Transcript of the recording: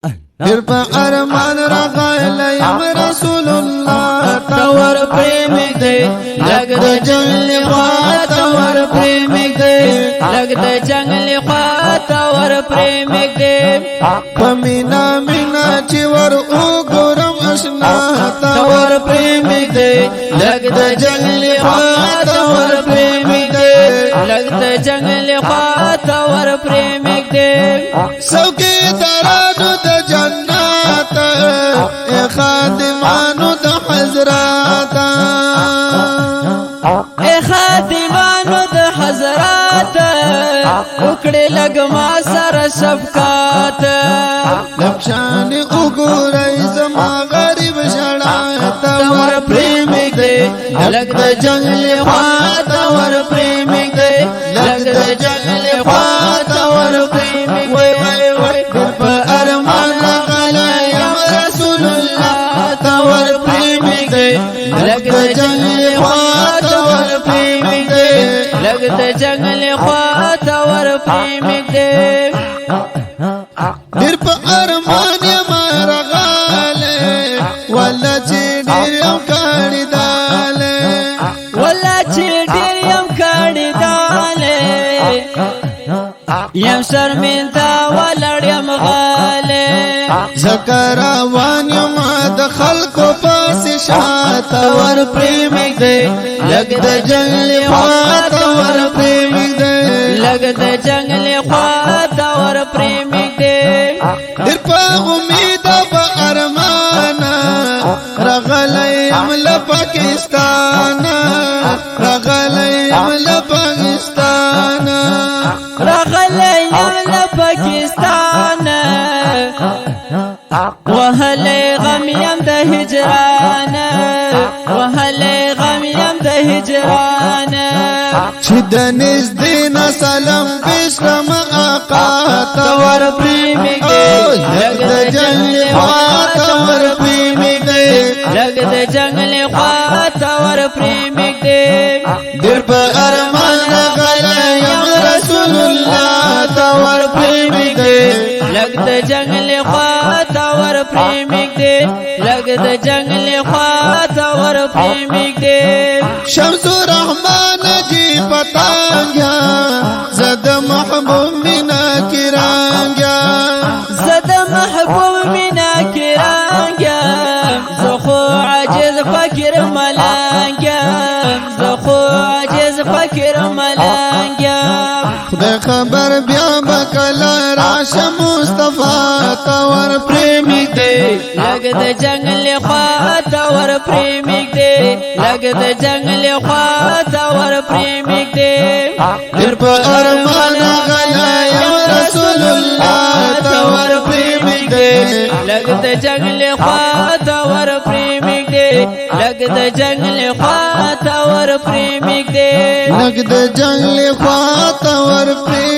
پھر پا ارمان رغائل یم رسول اللہ تور پریمک دے لگ دا جنگل خواہ تور پریمک دے لگ دا جنگل خواہ تور پریمک دے پمینا مینا چیور او گرم اشنا تور پریمک دے لگ دا جنگل خواہ تور پریمک دے لگ دا جنگل خواہ تور پریمک دے سوکی درانو دا جنات اے خادمانو دا حضرات اے خادمانو دا حضرات اکڑے لگ ما سر شفقات لبشان اگورائی زما غریب شڑات ور پریمک دے لگ دا جنگل خوات ور پریمک دے لگ دا جنگل خوات ور پریمک دے در پا ارمان غلایم رسول اللہ تور پریمک دے لگ دا جنگل خوات ور پریمک دے لگ دا جنگل خوات ور پریمک دے در پا ارمان یمار غالے والا چی ڈیریم کاری دالے والا چی ڈیریم کاری دالے یم شرمنتا ولړم غاله زکروان یم د خلکو پاس شات ور پریمک دے لگ د جنگل خوات ور پریمک دے لگ د جنگل خوات ور پریمک دے در پا امید با ارمان رغلیم لپاکستان رغلیم لپاکستان رغلیم لپاکستان وهل غم یم د هجران وهل غم یم د هجران چې د نزدې سلام بشرم آقا تور پریمک دے لگ د جنگل خوات ور پریمک دے لگ د جنگل خوات ور پریمک دے در پا ارمان غلایم رسول اللہ تور پریمک دے لگ د جنگل خوات ور پریمک دے لگ د جنگل خوات ور پریمک دے شمس الرحمن جی پتانگیا زد محبوب مینا کرانگیا زد محبوب مینا کرانگیا زخو عجز فکر ملانگیا زخو عجز فکر ملانگیا خدا خبر بیا بکلا راش مصطفیٰ تور پریمک دے لگ د جنگل خوات ور پریمک دے لگ د جنگل خوات ور پریمک دے در پا ارمان غلایم رسول اللہ تور پریمک دے لگ د جنگل خوات ور پریمک دے لگ د جنگل خوات ور پریمک دے لگ د جنگل خوات ور پریمک